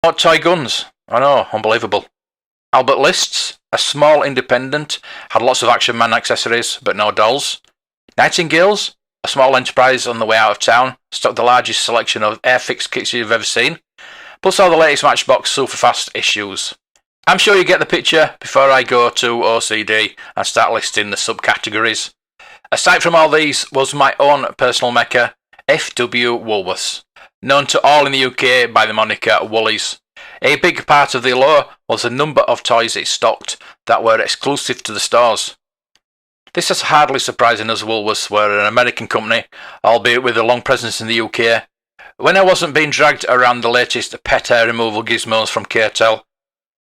What toy guns? I know, unbelievable. Albert Lists, a small independent, had lots of Action Man accessories, but no dolls. Nightingales, a small enterprise on the way out of town, stocked the largest selection of Airfix kits you've ever seen, plus all the latest Matchbox Superfast issues. I'm sure you get the picture before I go to OCD and start listing the subcategories. Aside from all these was my own personal mecca, FW Woolworths, known to all in the UK by the moniker Woolies. A big part of the allure was the number of toys it stocked that were exclusive to the stores. This is hardly surprising as Woolworths were an American company, albeit with a long presence in the UK. When I wasn't being dragged around the latest pet hair removal gizmos from K-Tel,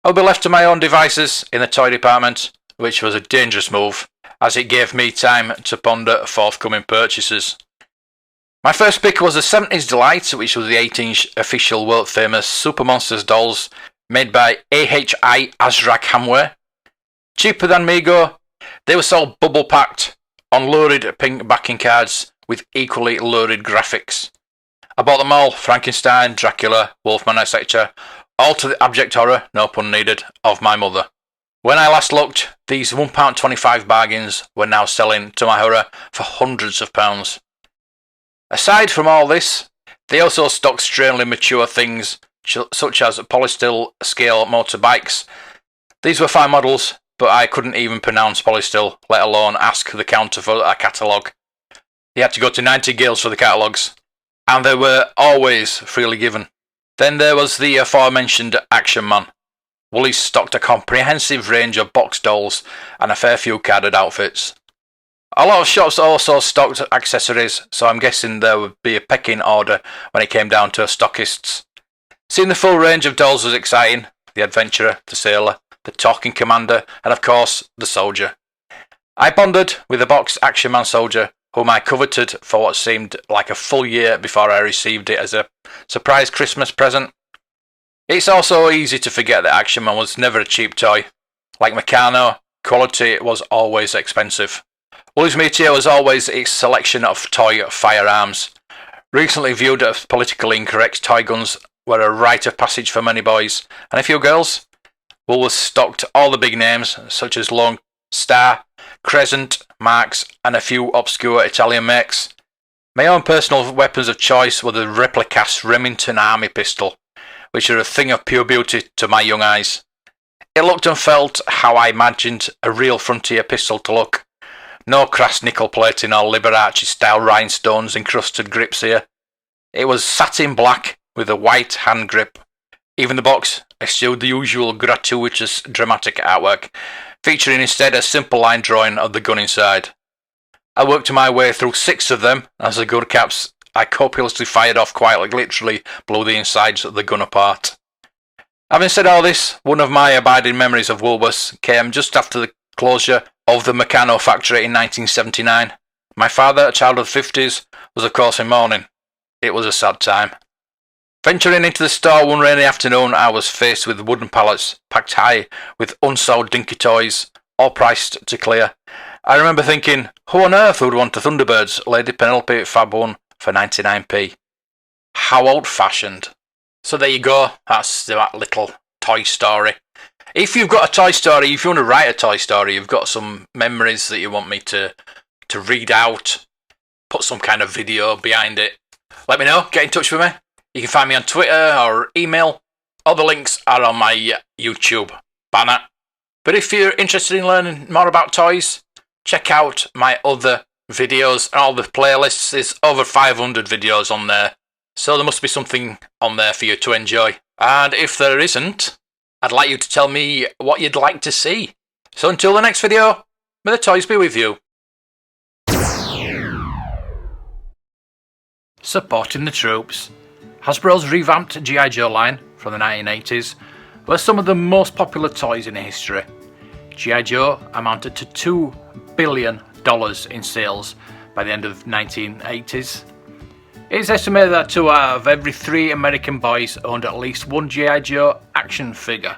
I would be left to my own devices in the toy department, which was a dangerous move, as it gave me time to ponder forthcoming purchases. My first pick was the 70s Delight, which was the 8-inch official world-famous Super Monsters dolls made by AHI Azrak Hamway. Cheaper than Mego, they were sold bubble-packed on lurid pink backing cards with equally lurid graphics. I bought them all, Frankenstein, Dracula, Wolfman, etc., all to the abject horror, no pun needed, of my mother. When I last looked, these £1.25 bargains were now selling, to my horror, for hundreds of pounds. Aside from all this, they also stocked strangely mature things, such as polystyrene scale motorbikes. These were fine models, but I couldn't even pronounce polystyrene, let alone ask the counter for a catalogue. You had to go to Nightingales for the catalogues, and they were always freely given. Then there was the aforementioned Action Man. Woolies stocked a comprehensive range of box dolls and a fair few carded outfits. A lot of shops also stocked accessories, so I'm guessing there would be a pecking order when it came down to stockists. Seeing the full range of dolls was exciting. The adventurer, the sailor, the talking commander, and of course, the soldier. I bonded with the boxed Action Man soldier, whom I coveted for what seemed like a full year before I received it as a surprise Christmas present. It's also easy to forget that Action Man was never a cheap toy. Like Meccano, quality was always expensive. Woolies Meteor was always its selection of toy firearms. Recently viewed as politically incorrect, toy guns were a rite of passage for many boys, and a few girls. Woolworths stocked all the big names, such as Lone Star, Crescent, Marks, and a few obscure Italian makes. My own personal weapons of choice were the replica Remington army pistol, which are a thing of pure beauty to my young eyes. It looked and felt how I imagined a real frontier pistol to look. No crass nickel plating or Liberace-style rhinestones encrusted grips here. It was satin black with a white hand grip. Even the box eschewed the usual gratuitous dramatic artwork, featuring instead a simple line drawing of the gun inside. I worked my way through 6 of them, as the gun caps I copiously fired off quite literally blew the insides of the gun apart. Having said all this, one of my abiding memories of Woolworths came just after the closure of the Meccano factory in 1979. My father, a child of the 50s, was of course in mourning. It was a sad time. Venturing into the store one rainy afternoon, I was faced with wooden pallets packed high with unsold dinky toys, all priced to clear. I remember thinking, who on earth would want a Thunderbirds Lady Penelope Fab 1 for 99p? How old-fashioned. So there you go, that's that little toy story. If you've got a toy story, if you want to write a toy story, you've got some memories that you want me to read out, put some kind of video behind it, let me know, get in touch with me. You can find me on Twitter or email. All the links are on my YouTube banner. But if you're interested in learning more about toys, check out my other videos and all the playlists. There's over 500 videos on there, so there must be something on there for you to enjoy. And if there isn't, I'd like you to tell me what you'd like to see. So until the next video, may the toys be with you. Supporting the troops. Hasbro's revamped G.I. Joe line from the 1980s were some of the most popular toys in history. G.I. Joe amounted to $2 billion in sales by the end of the 1980s. It's estimated that 2 out of every 3 American boys owned at least one G.I. Joe action figure.